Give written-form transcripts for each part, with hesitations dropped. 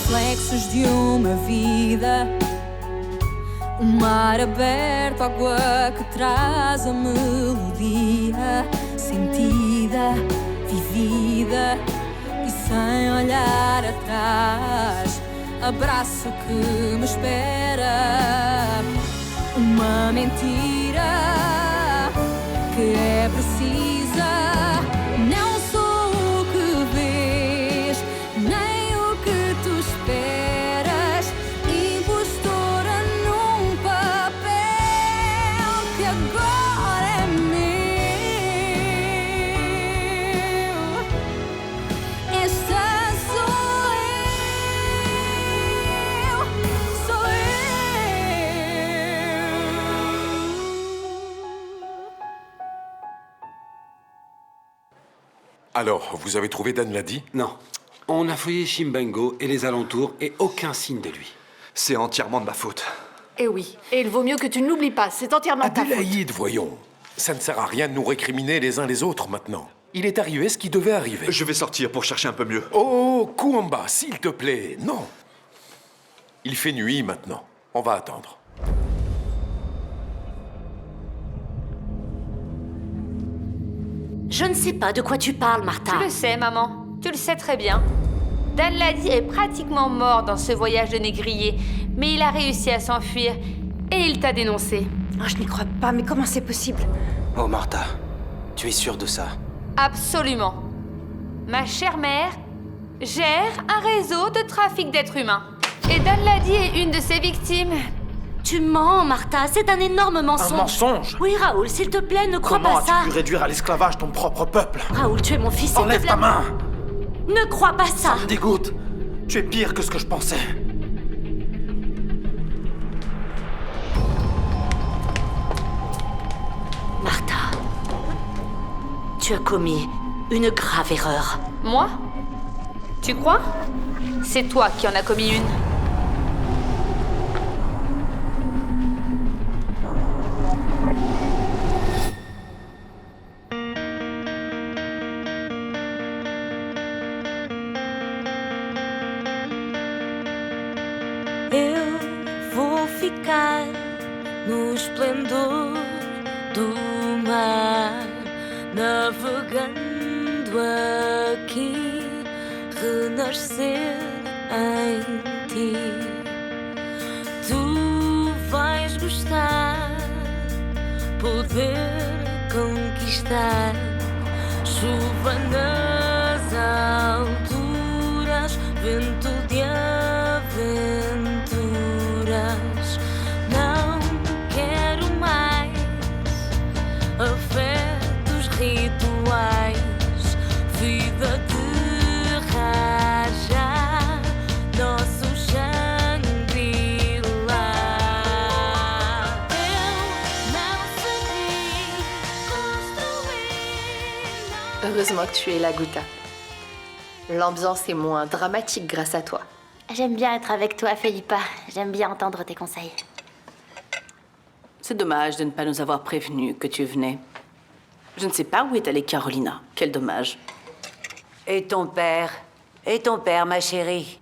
reflexos de uma vida. Um mar aberto, água que traz a melodia sentida, vivida e sem olhar atrás. Abraço que me espera. Uma mentira que é precisa. Não sou o que vês, nem o que tu esperas. Impostora num papel que agora é meu. Esta sou eu, sou eu. Alors, vous avez trouvé Dan Ladi? Non. On a fouillé Chimbengo et les alentours et aucun signe de lui. C'est entièrement de ma faute. Et oui, et il vaut mieux que tu ne l'oublies pas, c'est entièrement ta faute. Adélaïde, voyons. Ça ne sert à rien de nous récriminer les uns les autres maintenant. Il est arrivé ce qui devait arriver. Je vais sortir pour chercher un peu mieux. Oh, Kouamba, s'il te plaît, non. Il fait nuit maintenant. On va attendre. Je ne sais pas de quoi tu parles, Martha. Tu le sais, maman. Tu le sais très bien. Dan Ladi est pratiquement mort dans ce voyage de négrier, mais il a réussi à s'enfuir et il t'a dénoncé. Oh, je n'y crois pas, mais comment c'est possible? Oh Martha, tu es sûre de ça? Absolument. Ma chère mère gère un réseau de trafic d'êtres humains. Et Dan Ladi est une de ses victimes. Tu mens, Martha, c'est un énorme mensonge. Un mensonge? Oui, Raoul, s'il te plaît, ne crois Comment pas ça. as-tu pu réduire à l'esclavage ton propre peuple? Raoul, tu es mon fils, s'il te Enlève plaît. ta main! Ne crois pas ça. Ça me dégoûte! Tu es pire que ce que je pensais. Martha, tu as commis une grave erreur. Moi? Tu crois? C'est toi qui en as commis une. Eu vou ficar no esplendor do mar, navegando aqui, renascer em ti. Tu vais gostar, poder conquistar, chuva nas alturas, vento de aventuras. Não quero mais afetos rituais, vida de raja, nosso Shangri-La. Eu não sei construir. Heureusement que tu es là, Guta. L'ambiance est moins dramatique grâce à toi. J'aime bien être avec toi, Felipa. J'aime bien entendre tes conseils. C'est dommage de ne pas nous avoir prévenus que tu venais. Je ne sais pas où est allée Carolina. Quel dommage. Et ton père? Et ton père, ma chérie?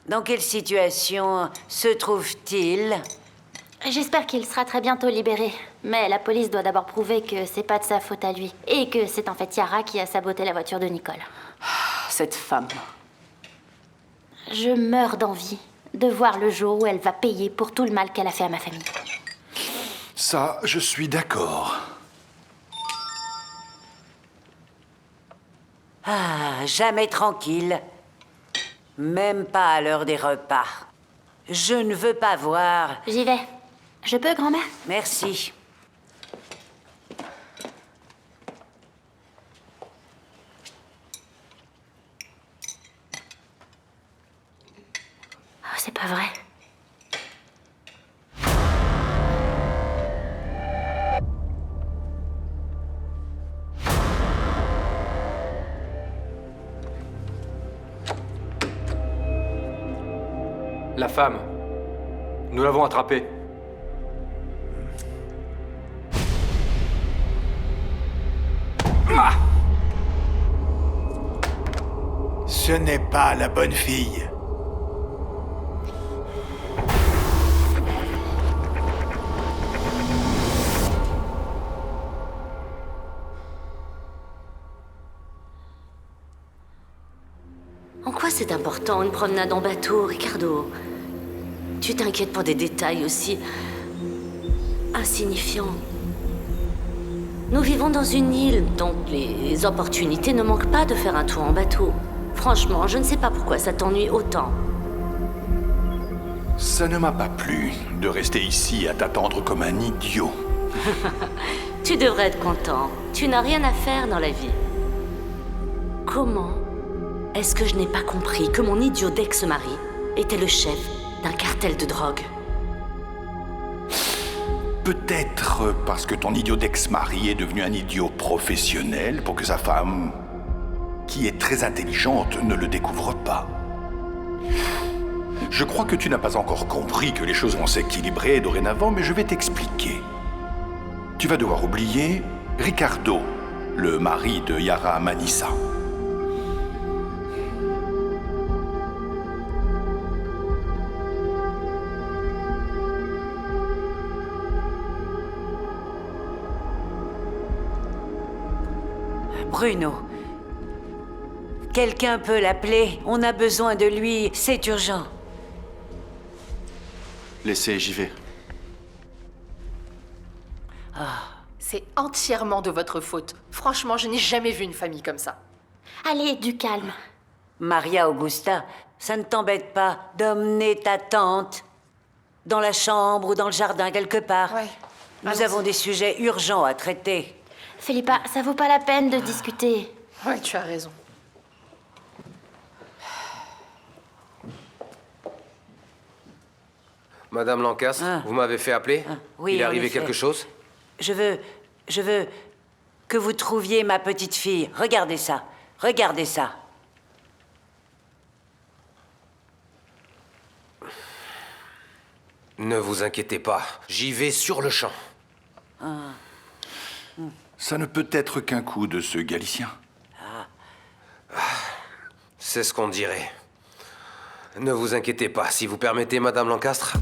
Dans quelle situation se trouve-t-il? J'espère qu'il sera très bientôt libéré. Mais la police doit d'abord prouver que c'est pas de sa faute à lui. Et que c'est en fait Yara qui a saboté la voiture de Nicole. Cette femme. Je meurs d'envie de voir le jour où elle va payer pour tout le mal qu'elle a fait à ma famille. Ça, je suis d'accord. Ah, jamais tranquille. Même pas à l'heure des repas. Je ne veux pas voir. J'y vais. Je peux, grand-mère? Merci. Oh, c'est pas vrai. La femme. Nous l'avons attrapée. Ce n'est pas la bonne fille. Pourquoi c'est important, une promenade en bateau, Ricardo? Tu t'inquiètes pour des détails aussi insignifiants. Nous vivons dans une île, donc les opportunités ne manquent pas de faire un tour en bateau. Franchement, je ne sais pas pourquoi ça t'ennuie autant. Ça ne m'a pas plu de rester ici à t'attendre comme un idiot. Tu devrais être content. Tu n'as rien à faire dans la vie. Comment est-ce que je n'ai pas compris que mon idiot d'ex-mari était le chef d'un cartel de drogue? Peut-être parce que ton idiot d'ex-mari est devenu un idiot professionnel pour que sa femme, qui est très intelligente, ne le découvre pas. Je crois que tu n'as pas encore compris que les choses vont s'équilibrer dorénavant, mais je vais t'expliquer. Tu vas devoir oublier Ricardo, le mari de Yara Manissa. Bruno, quelqu'un peut l'appeler. On a besoin de lui. C'est urgent. Laissez, j'y vais. C'est entièrement de votre faute. Franchement, je n'ai jamais vu une famille comme ça. Allez, du calme. Maria Augusta, ça ne t'embête pas d'emmener ta tante dans la chambre ou dans le jardin quelque part? Ouais. Nous Allons-y. avons des sujets urgents à traiter. Philippa, ça vaut pas la peine de discuter. Oui, tu as raison. Madame Lancastre, vous m'avez fait appeler? Oui, Il est en arrivé effet. quelque chose? Je veux que vous trouviez ma petite fille. Regardez ça. Regardez ça. Ne vous inquiétez pas, j'y vais sur le champ. Ça ne peut être qu'un coup de ce Galicien. C'est ce qu'on dirait. Ne vous inquiétez pas, si vous permettez, Madame Lancastre.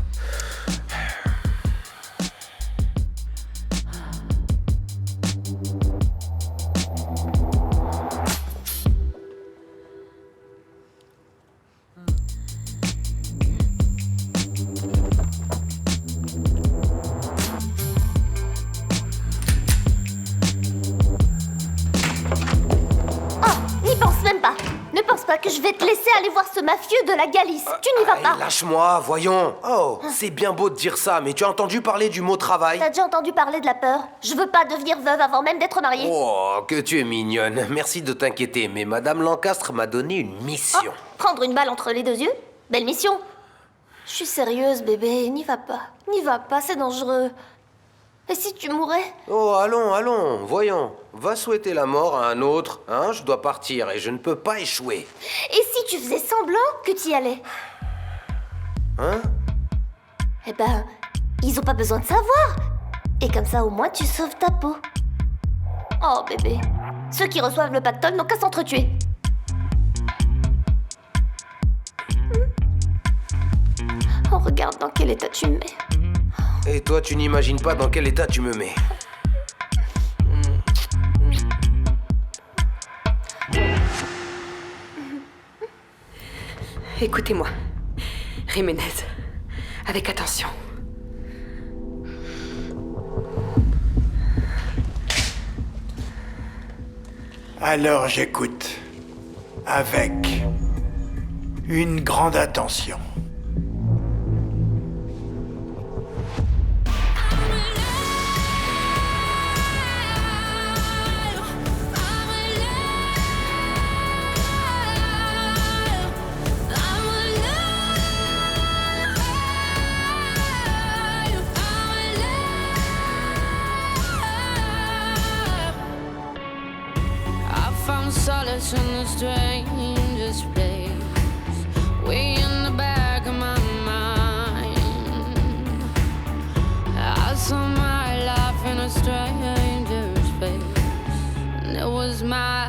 N'y pense même pas. Ne pense pas que je vais te laisser aller voir ce mafieux de la Galice. Tu n'y vas pas. Lâche-moi, voyons. Oh, c'est bien beau de dire ça, mais tu as entendu parler du mot travail? T'as déjà entendu parler de la peur? Je veux pas devenir veuve avant même d'être mariée. Oh, que tu es mignonne. Merci de t'inquiéter, mais Madame Lancastre m'a donné une mission. Prendre une balle entre les deux yeux? Belle mission. Je suis sérieuse, bébé. N'y va pas. N'y va pas, c'est dangereux. Et si tu mourais? Oh, allons, voyons. Va souhaiter la mort à un autre, hein? Je dois partir et je ne peux pas échouer. Et si tu faisais semblant que t'y allais? Hein? Eh ben, ils ont pas besoin de savoir. Et comme ça, au moins, tu sauves ta peau. Oh, bébé. Ceux qui reçoivent le pactole n'ont qu'à s'entretuer. Oh, regarde dans quel état tu me mets. Et toi, tu n'imagines pas dans quel état tu me mets. Écoutez-moi, Jiménez, avec attention. Alors j'écoute, avec une grande attention. Solace in the strangest place, way in the back of my mind. I saw my life in a stranger's face, and it was mine.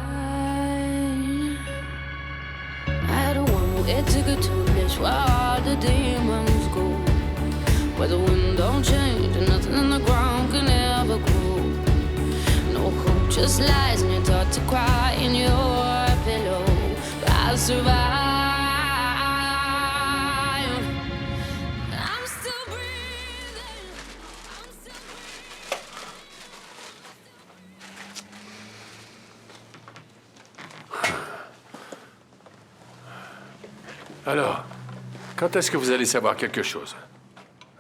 I had a one-way ticket to a place where all the demons go, where the wind don't change and nothing in the ground can ever grow. No hope just lies and you're taught to cry in your pillow. But I'll survive. Alors, quand est-ce que vous allez savoir quelque chose?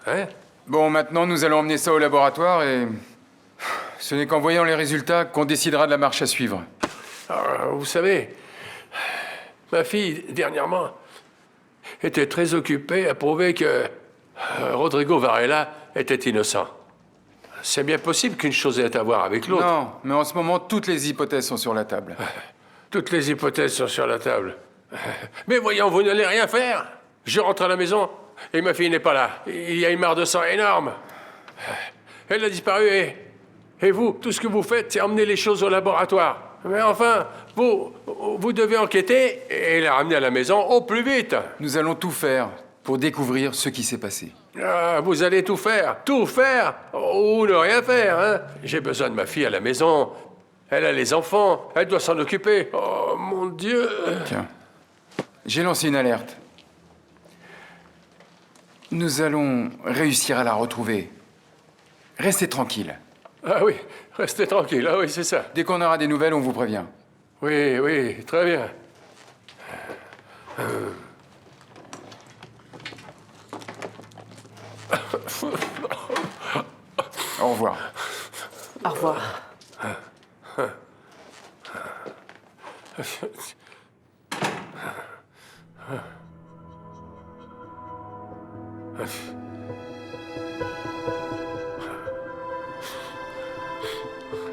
Hein? Bon, maintenant, nous allons emmener ça au laboratoire et... Ce n'est qu'en voyant les résultats qu'on décidera de la marche à suivre. Alors, vous savez, ma fille, dernièrement, était très occupée à prouver que Rodrigo Varela était innocent. C'est bien possible qu'une chose ait à voir avec l'autre. Non, mais en ce moment, toutes les hypothèses sont sur la table. Toutes les hypothèses sont sur la table. Mais voyons, vous n'allez rien faire. Je rentre à la maison et ma fille n'est pas là. Il y a une mare de sang énorme. Elle a disparu et vous, tout ce que vous faites, c'est emmener les choses au laboratoire. Mais enfin, vous devez enquêter et la ramener à la maison au plus vite. Nous allons tout faire pour découvrir ce qui s'est passé. Ah, vous allez tout faire ou ne rien faire, hein? J'ai besoin de ma fille à la maison. Elle a les enfants, elle doit s'en occuper. Oh, mon Dieu! Tiens, j'ai lancé une alerte. Nous allons réussir à la retrouver. Restez tranquille. Ah oui, restez tranquille, ah oui, c'est ça. Dès qu'on aura des nouvelles, on vous prévient. Oui, oui, très bien. Au revoir. Au revoir.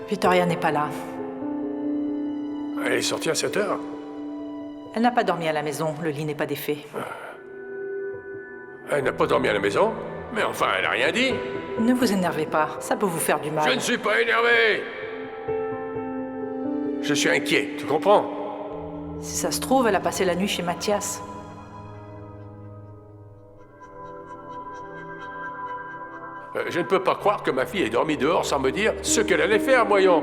Victoria n'est pas là. Elle est sortie à 7 heures. Elle n'a pas dormi à la maison, le lit n'est pas défait. Elle n'a pas dormi à la maison? Mais enfin, elle n'a rien dit. Ne vous énervez pas, ça peut vous faire du mal. Je ne suis pas énervé. Je suis inquiet, tu comprends? Si ça se trouve, elle a passé la nuit chez Mathias. Je ne peux pas croire que ma fille ait dormi dehors sans me dire ce qu'elle allait faire, voyons.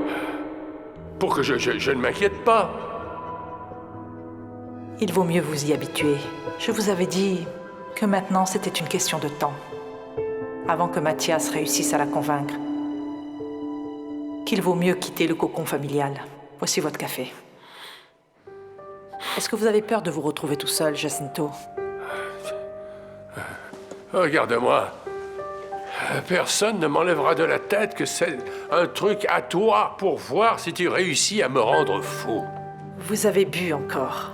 Pour que je ne m'inquiète pas. Il vaut mieux vous y habituer. Je vous avais dit que maintenant c'était une question de temps. Avant que Mathias réussisse à la convaincre. Qu'il vaut mieux quitter le cocon familial. Voici votre café. Est-ce que vous avez peur de vous retrouver tout seul, Jacinto? Regarde-moi. Personne ne m'enlèvera de la tête que c'est un truc à toi pour voir si tu réussis à me rendre fou. Vous avez bu encore.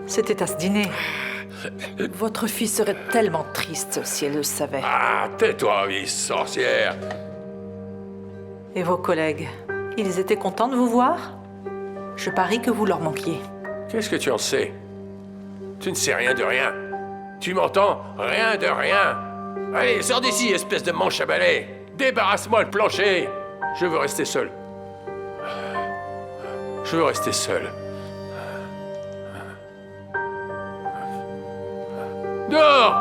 C'était à ce dîner. Votre fille serait tellement triste si elle le savait. Ah, tais-toi, vieille sorcière. Et vos collègues, ils étaient contents de vous voir? Je parie que vous leur manquiez. Qu'est-ce que tu en sais? Tu ne sais rien de rien. Tu m'entends? Rien de rien. Allez, sors d'ici, espèce de manche à balai. Débarrasse-moi le plancher. Je veux rester seul. Je veux rester seul. Dehors!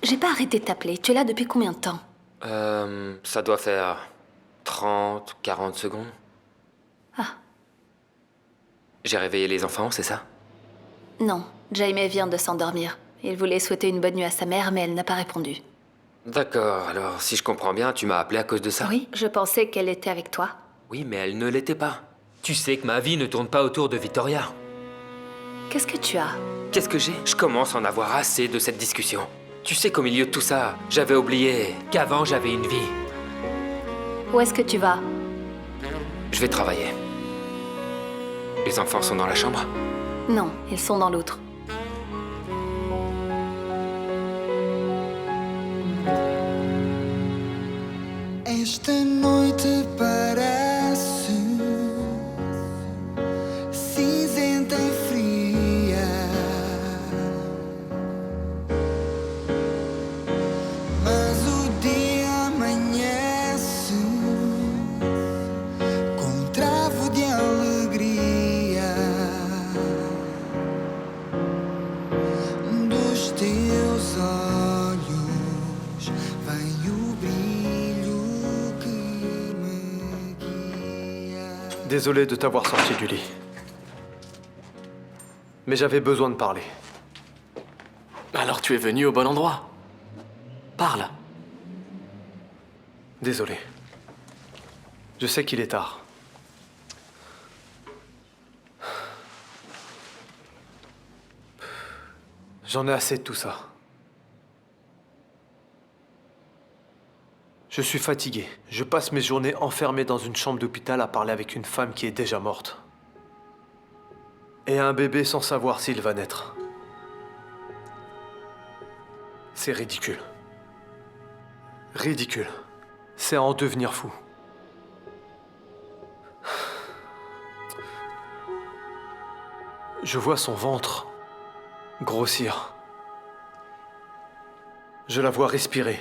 J'ai pas arrêté de t'appeler. Tu es là depuis combien de temps? Ça doit faire 30, 40 secondes. Ah. J'ai réveillé les enfants, c'est ça? Non, Jaime vient de s'endormir. Il voulait souhaiter une bonne nuit à sa mère, mais elle n'a pas répondu. D'accord, alors si je comprends bien, tu m'as appelé à cause de ça? Oui, je pensais qu'elle était avec toi. Oui, mais elle ne l'était pas. Tu sais que ma vie ne tourne pas autour de Victoria. Qu'est-ce que tu as? Qu'est-ce que j'ai? Je commence à en avoir assez de cette discussion. Tu sais qu'au milieu de tout ça, j'avais oublié qu'avant j'avais une vie. Où est-ce que tu vas? Je vais travailler. Les enfants sont dans la chambre? Non, ils sont dans l'autre. Esta noite parece cinzenta e fria, mas o dia amanhece com um travo de alegria dos teus olhos. Vem o brilho que me guia. Désolé de t'avoir sorti du lit. Mais j'avais besoin de parler. Alors tu es venu au bon endroit. Parle. Désolé. Je sais qu'il est tard. J'en ai assez de tout ça. Je suis fatigué. Je passe mes journées enfermé dans une chambre d'hôpital à parler avec une femme qui est déjà morte. Et un bébé sans savoir s'il va naître. C'est ridicule. Ridicule. C'est à en devenir fou. Je vois son ventre grossir. Je la vois respirer.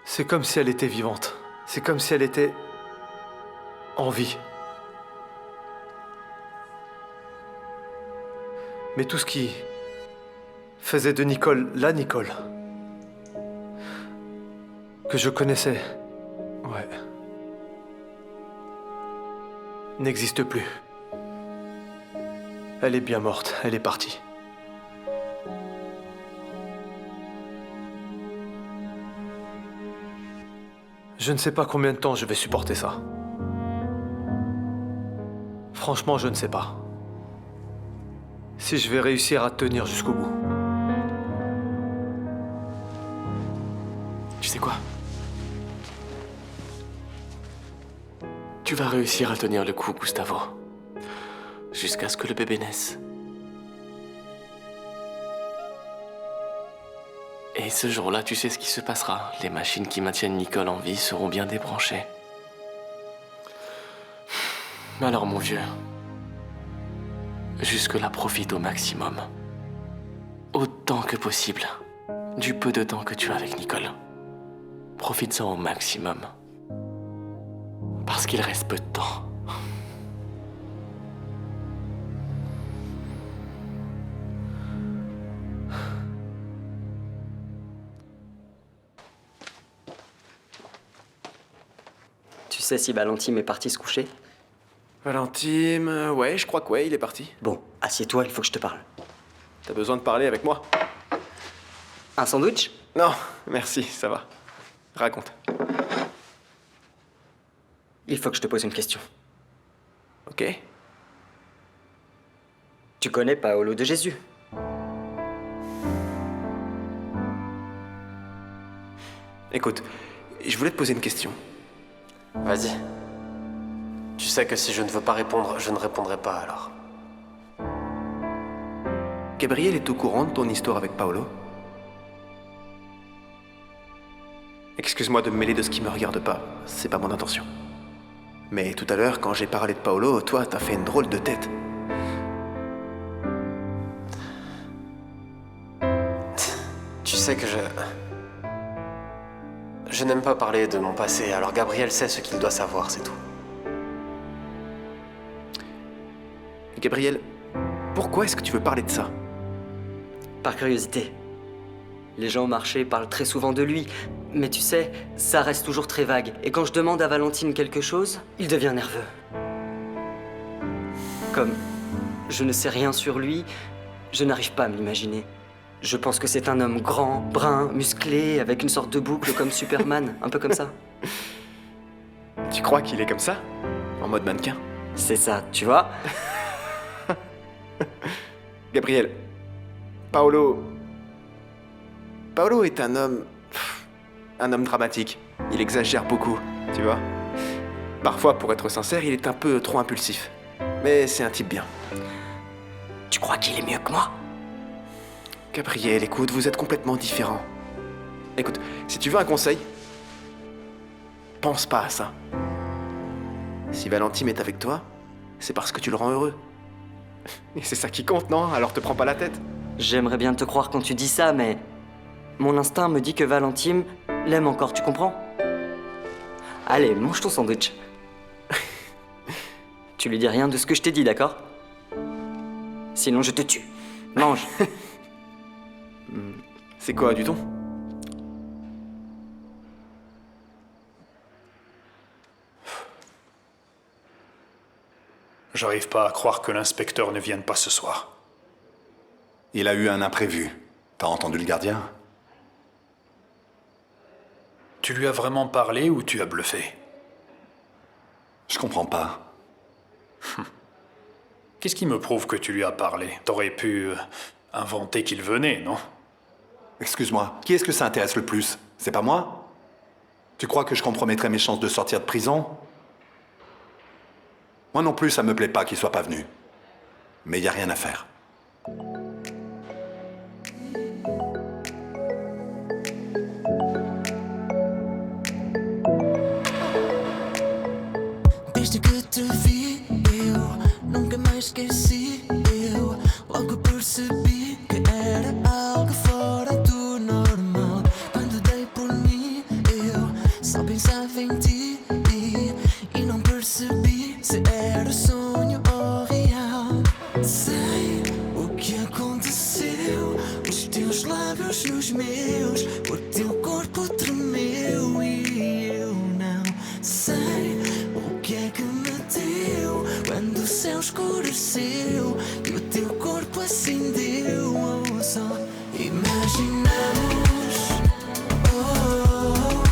C'est comme si elle était vivante. C'est comme si elle était en vie. Mais tout ce qui faisait de Nicole la Nicole que je connaissais, ouais, n'existe plus. Elle est bien morte, elle est partie. Je ne sais pas combien de temps je vais supporter ça. Franchement, je ne sais pas. Si je vais réussir à tenir jusqu'au bout. Tu sais quoi? Tu vas réussir à tenir le coup, Gustavo. Jusqu'à ce que le bébé naisse. Et ce jour-là, tu sais ce qui se passera. Les machines qui maintiennent Nicole en vie seront bien débranchées. Alors, mon vieux, jusque-là, profite au maximum. Autant que possible. Du peu de temps que tu as avec Nicole. Profite-en au maximum. Parce qu'il reste peu de temps. Tu sais si Valentine est parti se coucher? Valentine, ouais, je crois que ouais, il est parti. Bon, assieds-toi, il faut que je te parle. T'as besoin de parler avec moi? Un sandwich? Non, merci, ça va. Raconte. Il faut que je te pose une question. Ok. Tu connais Paolo de Jésus? Écoute, je voulais te poser une question. Vas-y. Tu sais que si je ne veux pas répondre, je ne répondrai pas alors. Gabriel est au courant de ton histoire avec Paolo? Excuse-moi de me mêler de ce qui me regarde pas, c'est pas mon intention. Mais tout à l'heure, quand j'ai parlé de Paolo, toi, t'as fait une drôle de tête. Tu sais que je n'aime pas parler de mon passé, alors Gabriel sait ce qu'il doit savoir, c'est tout. Gabriel, pourquoi est-ce que tu veux parler de ça? Par curiosité. Les gens au marché parlent très souvent de lui, mais tu sais, ça reste toujours très vague. Et quand je demande à Valentine quelque chose, il devient nerveux. Comme je ne sais rien sur lui, je n'arrive pas à me l'imaginer. Je pense que c'est un homme grand, brun, musclé, avec une sorte de boucle comme Superman, un peu comme ça. Tu crois qu'il est comme ça? En mode mannequin? C'est ça, tu vois? Gabriel, Paolo est un homme un homme dramatique. Il exagère beaucoup, tu vois. Parfois, pour être sincère, il est un peu trop impulsif. Mais c'est un type bien. Tu crois qu'il est mieux que moi? Gabriel, écoute, vous êtes complètement différents. Écoute, si tu veux un conseil, pense pas à ça. Si Valentine est avec toi, c'est parce que tu le rends heureux. Et c'est ça qui compte, non? Alors te prends pas la tête. J'aimerais bien te croire quand tu dis ça, mais... Mon instinct me dit que Valentine l'aime encore, tu comprends? Allez, mange ton sandwich. Tu lui dis rien de ce que je t'ai dit, d'accord? Sinon je te tue. Mange. C'est quoi, du thon? J'arrive pas à croire que l'inspecteur ne vienne pas ce soir. Il a eu un imprévu. T'as entendu le gardien? Tu lui as vraiment parlé ou tu as bluffé? Je comprends pas. Qu'est-ce qui me prouve que tu lui as parlé? T'aurais pu inventer qu'il venait, non? Excuse-moi, qui est-ce que ça intéresse le plus? C'est pas moi? Tu crois que je compromettrais mes chances de sortir de prison? Moi non plus, ça me plaît pas qu'il soit pas venu. Mais y a rien à faire. Desde que te vi, eu nunca mais esqueci. Eu logo percebi que era algo fora do normal. Quando dei por mim, eu só pensava em ti e não percebi se era sonho ou real. Sei o que aconteceu, os teus lábios nos meus, o teu corpo tremeu e eu não sei o que é que me deu quando o céu escureceu e o teu corpo acendeu. Oh, só imaginamos, oh,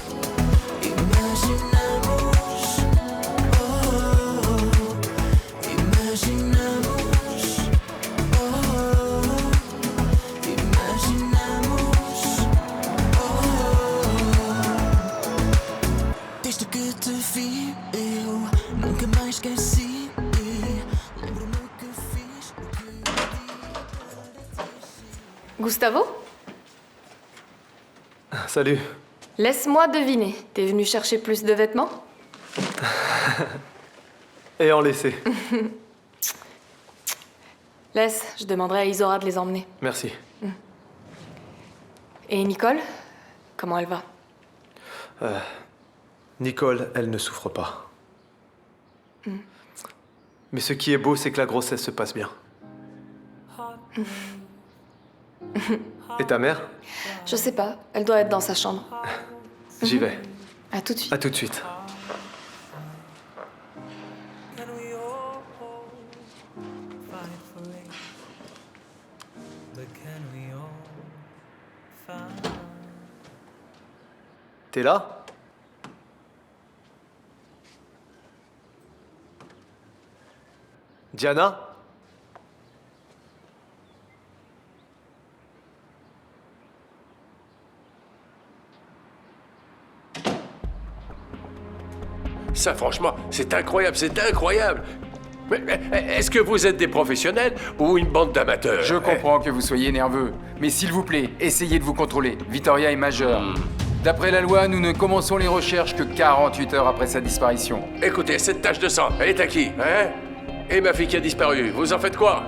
imaginamos, oh, imaginamos, oh, imaginamos, oh. Desde que te vi, eu nunca mais esqueci. Lembro-me que fiz o que eu Gustavo? Salut. Laisse-moi deviner. T'es venu chercher plus de vêtements? Et en laisser. Laisse, je demanderai à Isora de les emmener. Merci. Et Nicole? Comment elle va? Nicole, elle ne souffre pas. Mais ce qui est beau, c'est que la grossesse se passe bien. Et ta mère? Je sais pas, elle doit être dans sa chambre. J'y vais. À tout de suite. À tout de suite. T'es là? Diana? Ça, franchement, c'est incroyable, c'est incroyable. Mais est-ce que vous êtes des professionnels ou une bande d'amateurs? Je comprends que vous soyez nerveux, mais s'il vous plaît, essayez de vous contrôler. Victoria est majeure. D'après la loi, nous ne commençons les recherches que 48 heures après sa disparition. Écoutez, cette tache de sang, elle est à qui, hein? Et ma fille qui a disparu, vous en faites quoi?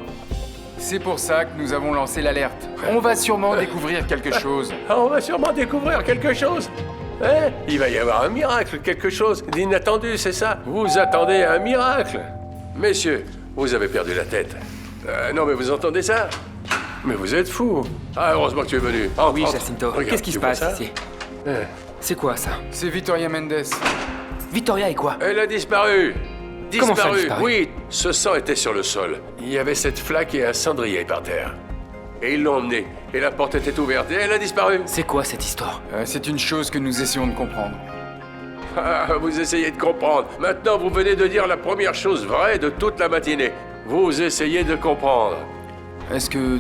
C'est pour ça que nous avons lancé l'alerte. On va sûrement découvrir quelque chose. On va sûrement découvrir quelque chose. Hein? Il va y avoir un miracle, quelque chose d'inattendu, c'est ça? Vous attendez un miracle? Messieurs, vous avez perdu la tête. Non mais vous entendez ça? Mais vous êtes fous. Ah, heureusement que tu es venu. Oui, Jacinto. Qu'est-ce qui se passe ici? C'est quoi ça? C'est Victoria Mendes. Victoria est quoi? Elle a disparu. Comment ça, disparu? Oui, ce sang était sur le sol. Il y avait cette flaque et un cendrier par terre. Et ils l'ont emmenée. Et la porte était ouverte et elle a disparu. C'est quoi cette histoire? C'est une chose que nous essayons de comprendre. Ah, vous essayez de comprendre. Maintenant, vous venez de dire la première chose vraie de toute la matinée. Vous essayez de comprendre. Est-ce que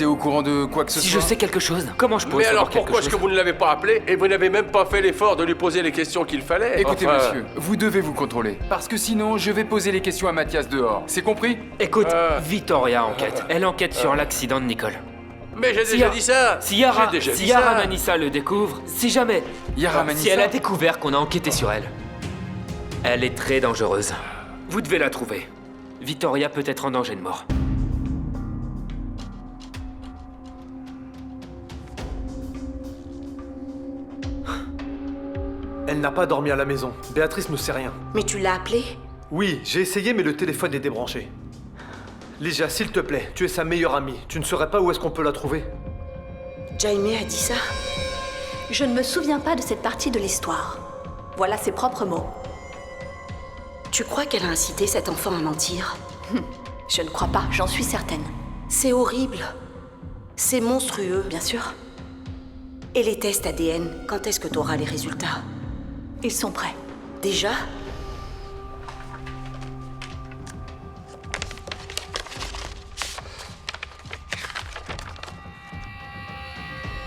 T'es au courant de quoi que ce Si soit? je sais quelque chose, comment je pourrais Mais alors savoir quelque pourquoi est-ce chose que vous ne l'avez pas appelé et vous n'avez même pas fait l'effort de lui poser les questions qu'il fallait? Écoutez, Enfin, monsieur, vous devez vous contrôler. Parce que sinon, je vais poser les questions à Mathias dehors. C'est compris? Écoute, Victoria enquête. Elle enquête sur l'accident de Nicole. Mais j'ai déjà dit ça. Si Yara J'ai déjà dit ça. Manissa le découvre, si jamais... Yara Manissa? Si elle a découvert qu'on a enquêté sur elle, elle est très dangereuse. Vous devez la trouver. Victoria peut être en danger de mort. Elle n'a pas dormi à la maison. Béatrice ne sait rien. Mais tu l'as appelée? Oui, j'ai essayé, mais le téléphone est débranché. Lygia, s'il te plaît, tu es sa meilleure amie. Tu ne saurais pas où est-ce qu'on peut la trouver? Jaime a dit ça? Je ne me souviens pas de cette partie de l'histoire. Voilà ses propres mots. Tu crois qu'elle a incité cet enfant à mentir? Je ne crois pas, j'en suis certaine. C'est horrible. C'est monstrueux. Bien sûr. Et les tests ADN, quand est-ce que tu auras les résultats? Ils sont prêts. Déjà?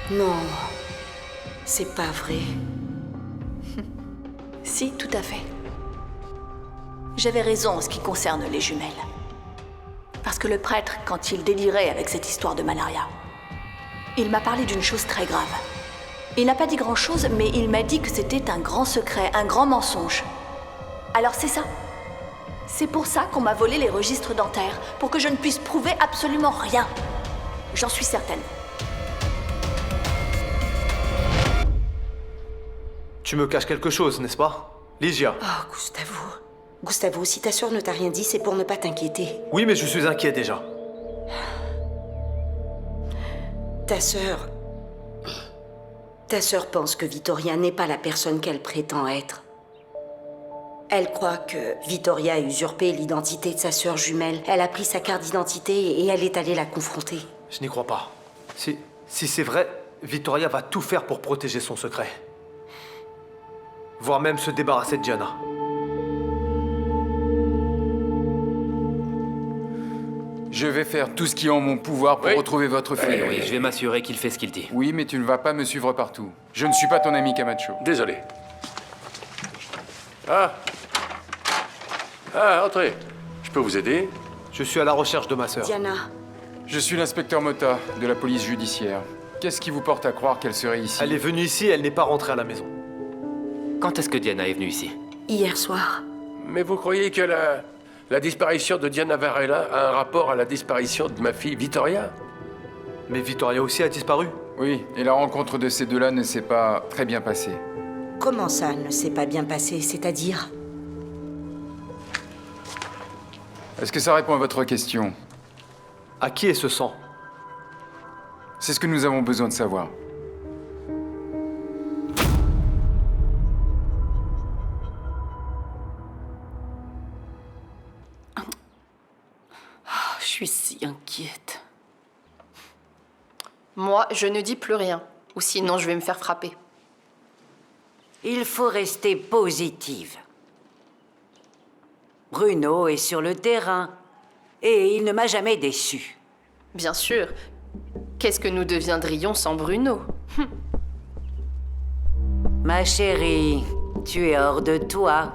Non, c'est pas vrai. Si, tout à fait. J'avais raison en ce qui concerne les jumelles. Parce que le prêtre, quand il délirait avec cette histoire de malaria, il m'a parlé d'une chose très grave. Il n'a pas dit grand-chose, mais il m'a dit que c'était un grand secret, un grand mensonge. Alors c'est ça. C'est pour ça qu'on m'a volé les registres dentaires, pour que je ne puisse prouver absolument rien. J'en suis certaine. Tu me caches quelque chose, n'est-ce pas? Lygia. Oh, Gustavo. Gustavo, si ta sœur ne t'a rien dit, c'est pour ne pas t'inquiéter. Oui, mais je suis inquiet déjà. Ta sœur pense que Vittoria n'est pas la personne qu'elle prétend être. Elle croit que Vittoria a usurpé l'identité de sa sœur jumelle. Elle a pris sa carte d'identité et elle est allée la confronter. Je n'y crois pas. Si c'est vrai, Vittoria va tout faire pour protéger son secret. Voire même se débarrasser de Diana. Je vais faire tout ce qui est en mon pouvoir pour retrouver votre fille. Oui, je vais m'assurer qu'il fait ce qu'il dit. Oui, mais tu ne vas pas me suivre partout. Je ne suis pas ton ami Camacho. Désolé. Entrez. Je peux vous aider? Je suis à la recherche de ma sœur. Diana. Je suis l'inspecteur Mota, de la police judiciaire. Qu'est-ce qui vous porte à croire qu'elle serait ici? Elle est venue ici, elle n'est pas rentrée à la maison. Quand est-ce que Diana est venue ici? Hier soir. Mais vous croyez que la disparition de Diana Varela a un rapport à la disparition de ma fille Vittoria? Mais Vittoria aussi a disparu. Oui, et la rencontre de ces deux-là ne s'est pas très bien passée. Comment ça ne s'est pas bien passé, c'est-à-dire? Est-ce que ça répond à votre question? À qui est ce sang? C'est ce que nous avons besoin de savoir. Je suis si inquiète. Moi, je ne dis plus rien. Ou sinon, je vais me faire frapper. Il faut rester positive. Bruno est sur le terrain et il ne m'a jamais déçue. Bien sûr. Qu'est-ce que nous deviendrions sans Bruno? Ma chérie, tu es hors de toi.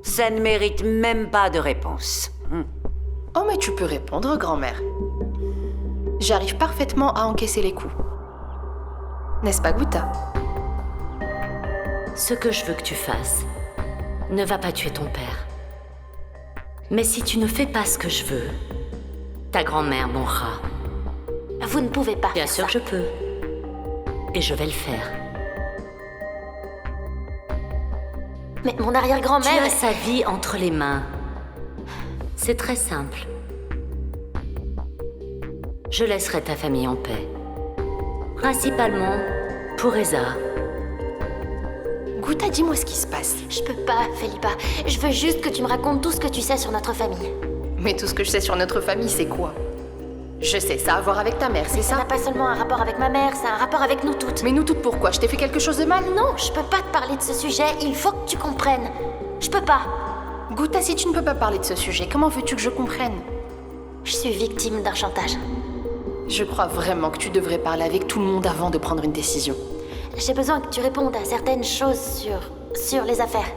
Ça ne mérite même pas de réponse. Oh, mais tu peux répondre, grand-mère. J'arrive parfaitement à encaisser les coups. N'est-ce pas, Guta? Ce que je veux que tu fasses ne va pas tuer ton père. Mais si tu ne fais pas ce que je veux, ta grand-mère mourra. Vous ne pouvez pas. Bien sûr que je peux. Et je vais le faire. Mais mon arrière-grand-mère... Tu as sa vie entre les mains. C'est très simple. Je laisserai ta famille en paix. Principalement pour Eza. Guta, dis-moi ce qui se passe. Je peux pas, Felipa. Je veux juste que tu me racontes tout ce que tu sais sur notre famille. Mais tout ce que je sais sur notre famille, c'est quoi? Je sais, ça a à voir avec ta mère, c'est ça? Ça n'a pas seulement un rapport avec ma mère, ça a un rapport avec nous toutes. Mais nous toutes pourquoi? Je t'ai fait quelque chose de mal? Non, je peux pas te parler de ce sujet, il faut que tu comprennes. Je peux pas. Guta, si tu ne peux pas parler de ce sujet, comment veux-tu que je comprenne? Je suis victime d'un chantage. Je crois vraiment que tu devrais parler avec tout le monde avant de prendre une décision. J'ai besoin que tu répondes à certaines choses sur les affaires.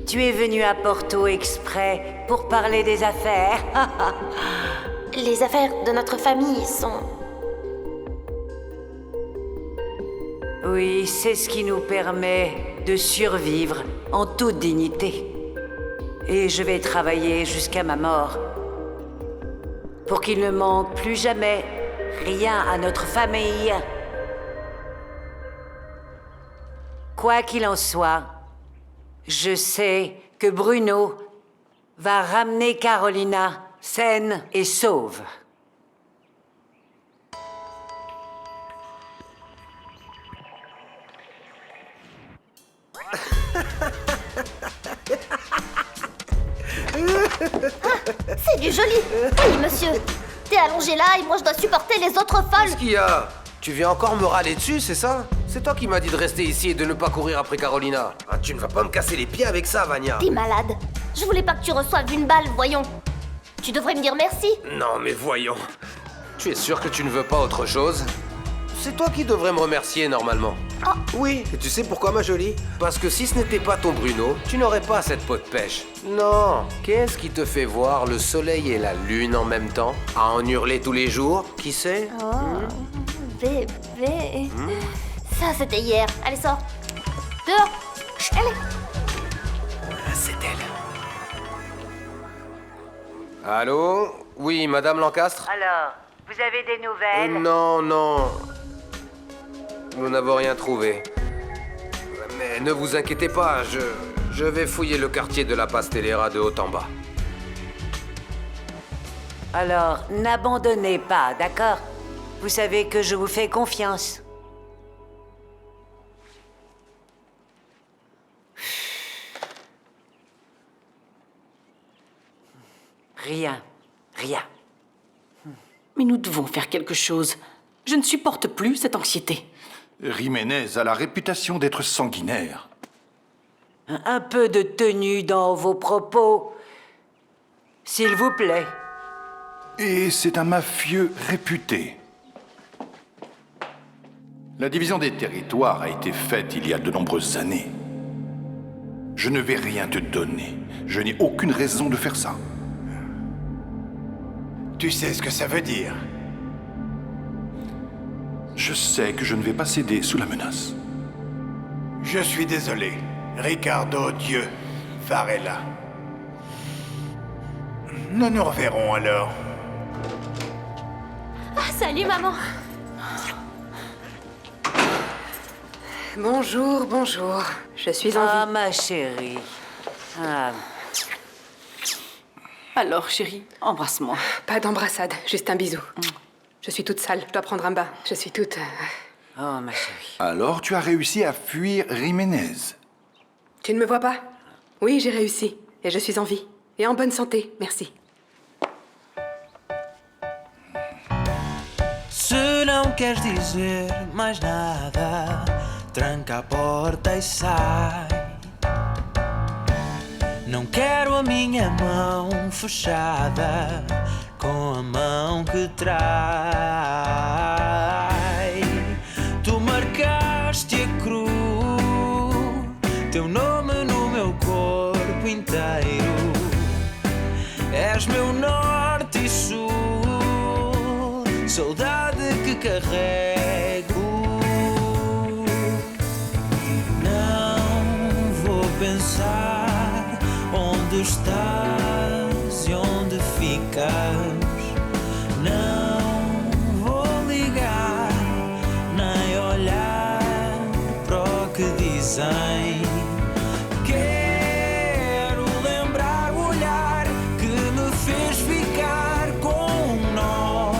Tu es venu à Porto exprès pour parler des affaires. Les affaires de notre famille sont... Oui, c'est ce qui nous permet de survivre en toute dignité. Et je vais travailler jusqu'à ma mort pour qu'il ne manque plus jamais rien à notre famille. Quoi qu'il en soit, je sais que Bruno va ramener Carolina saine et sauve. C'est du joli. Oui, monsieur. T'es allongé là et moi je dois supporter les autres folles. Qu'est-ce qu'il y a? Tu viens encore me râler dessus, c'est ça? C'est toi qui m'as dit de rester ici et de ne pas courir après Carolina. Ah, tu ne vas pas me casser les pieds avec ça, Vania. T'es malade. Je voulais pas que tu reçoives une balle, voyons. Tu devrais me dire merci. Non, mais voyons. Tu es sûr que tu ne veux pas autre chose? C'est toi qui devrais me remercier, normalement. Oh. Oui, et tu sais pourquoi, ma jolie? Parce que si ce n'était pas ton Bruno, tu n'aurais pas cette peau de pêche. Non. Qu'est-ce qui te fait voir le soleil et la lune en même temps? À en hurler tous les jours? Qui sait? Oh, bébé. Ça, c'était hier. Allez, sors. Dehors. Allez. C'est elle. Allô? Oui, Madame Lancastre? Alors, vous avez des nouvelles? Non, non. Nous n'avons rien trouvé. Mais ne vous inquiétez pas, je vais fouiller le quartier de la Pastelera de haut en bas. Alors, n'abandonnez pas, d'accord? Vous savez que je vous fais confiance. Rien. Mais nous devons faire quelque chose. Je ne supporte plus cette anxiété. Jiménez a la réputation d'être sanguinaire. Un peu de tenue dans vos propos, s'il vous plaît. Et c'est un mafieux réputé. La division des territoires a été faite il y a de nombreuses années. Je ne vais rien te donner. Je n'ai aucune raison de faire ça. Tu sais ce que ça veut dire? Je sais que je ne vais pas céder sous la menace. Je suis désolé. Ricardo Dieu Varela. Nous nous reverrons alors. Ah, salut, maman. Bonjour, bonjour. Je suis en vie. Ah, ma chérie. Ah. Alors, chérie, embrasse-moi. Pas d'embrassade, juste un bisou. Je suis toute sale, je dois prendre un bain. Je suis toute... Oh, ma chérie. Alors tu as réussi à fuir Jiménez. Tu ne me vois pas? Oui, j'ai réussi. Et je suis en vie. Et en bonne santé, merci. Se não queres dizer mais nada, tranca a porta e sai. Não quero a minha mão fechada com a mão que trai. Tu marcaste a cruz, teu nome no meu corpo inteiro. És meu norte e sul, saudade que carrego. Não vou pensar onde estás e onde ficas. Não vou ligar, nem olhar para o que dizem. Quero lembrar o olhar que me fez ficar com nó.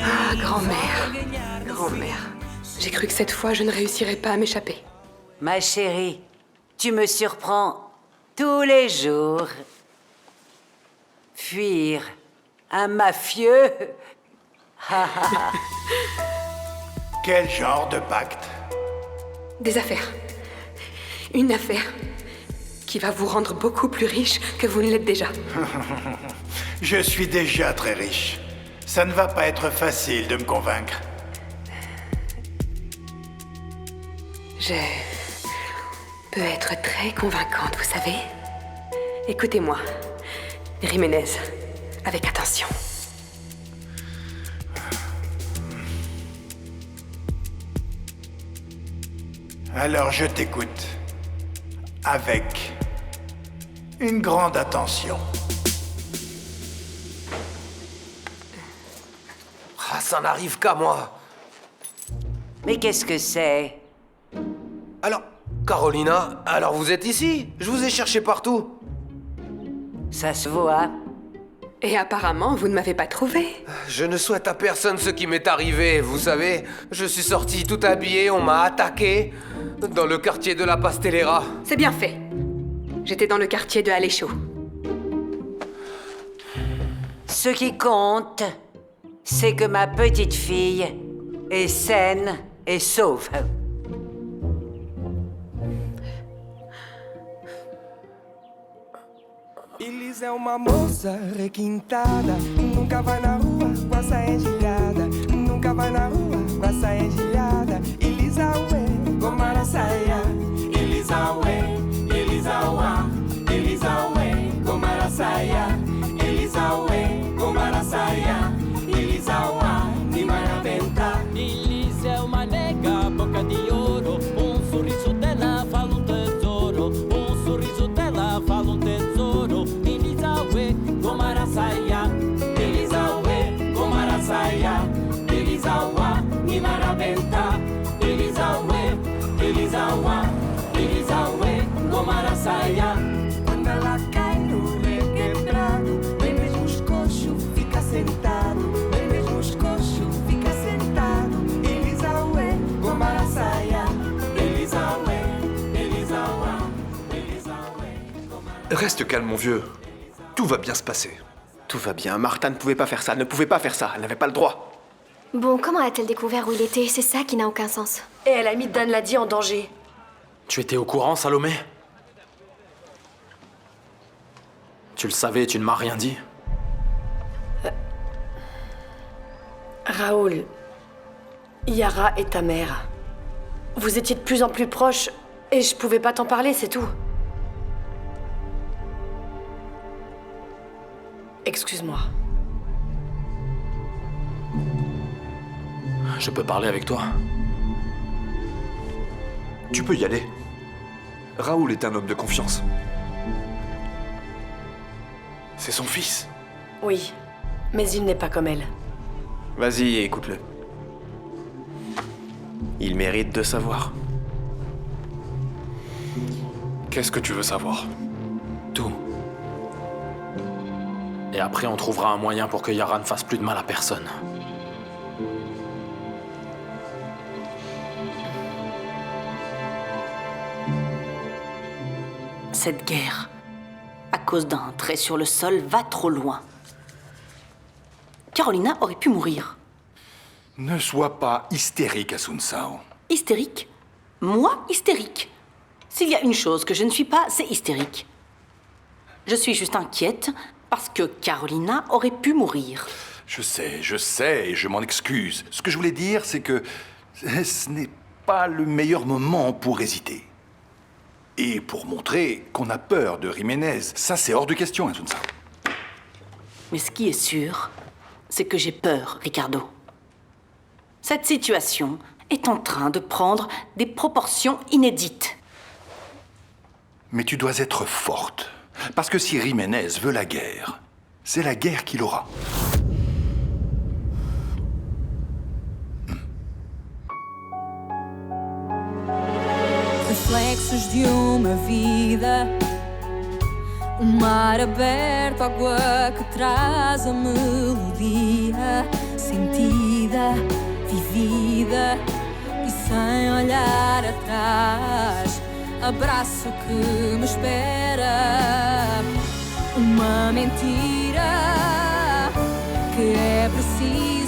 Ah, grand-mère. Grand-mère. J'ai cru que cette fois, je ne réussirais pas à m'échapper. Ma chérie, tu me surprends tous les jours. Fuir un mafieux. Quel genre de pacte? Des affaires. Une affaire qui va vous rendre beaucoup plus riche que vous ne l'êtes déjà. Je suis déjà très riche. Ça ne va pas être facile de me convaincre. Je peux être très convaincante, vous savez. Écoutez-moi, Jiménez, avec attention. Alors je t'écoute. Avec une grande attention. Ah, ça n'arrive qu'à moi. Mais qu'est-ce que c'est? Alors, Carolina, alors vous êtes ici? Je vous ai cherché partout. Ça se voit. Et apparemment, vous ne m'avez pas trouvé. Je ne souhaite à personne ce qui m'est arrivé, vous savez. Je suis sorti tout habillé, on m'a attaqué dans le quartier de la Pastelera. C'est bien fait. J'étais dans le quartier de Alécho. Ce qui compte, c'est que ma petite fille est saine et sauve. Elis é uma moça requintada, nunca vai na rua com a saia engelhada, nunca vai na rua com a saia engelhada. Elisa ué, gomara saia, Elisa ué, Elisa uá, Elisa ué, gomara saia, Elisa ué, gomara saia, Elisa uá, ni maraventa. Elisa é uma nega, boca de ouro, sorriso dela fala tesouro, sorriso dela fala tesouro. Elisa ué, gomara saia, Elisa ué, gomara saia, Elisa uá, ni maraventa. Elisa ué, Elisa uá, Elisa ué, gomara saia. Quando ela cai no requebrado, bem mesmo os coxos fica sentado, bem mesmo os coxos fica sentado. Elisa ué, gomara saia, Elisa ué, Elisa uá, Elisa ué. Reste calme, mon vieux. Tout va bien se passer. Tout va bien. Martha ne pouvait pas faire ça. Elle ne pouvait pas faire ça. Elle n'avait pas le droit. Bon, comment a-t-elle découvert où il était? C'est ça qui n'a aucun sens. Et elle a mis Dan Ladi en danger. Tu étais au courant, Salomé? Tu le savais, tu ne m'as rien dit? Raoul, Yara est ta mère. Vous étiez de plus en plus proches et je pouvais pas t'en parler, c'est tout. Excuse-moi. Je peux parler avec toi? Tu peux y aller. Raoul est un homme de confiance. C'est son fils. Oui, mais il n'est pas comme elle. Vas-y, écoute-le. Il mérite de savoir. Qu'est-ce que tu veux savoir? Tout. Et après, on trouvera un moyen pour que Yara ne fasse plus de mal à personne. Cette guerre, à cause d'un trait sur le sol, va trop loin. Carolina aurait pu mourir. Ne sois pas hystérique, Asunsao. Hystérique? Moi, hystérique? S'il y a une chose que je ne suis pas, c'est hystérique. Je suis juste inquiète parce que Carolina aurait pu mourir. Je sais, et je m'en excuse. Ce que je voulais dire, c'est que ce n'est pas le meilleur moment pour hésiter. Et pour montrer qu'on a peur de Jiménez, ça c'est hors de question, Asunsao. Mais ce qui est sûr, c'est que j'ai peur, Ricardo. Cette situation est en train de prendre des proportions inédites. Mais tu dois être forte. Parce que si Jiménez veut la guerre, c'est la guerre qu'il aura. Reflexos de uma vida, mar aberto, água que traz a melodia, sentida, vivida e sem olhar atrás. Abraço que me espera, uma mentira que é preciso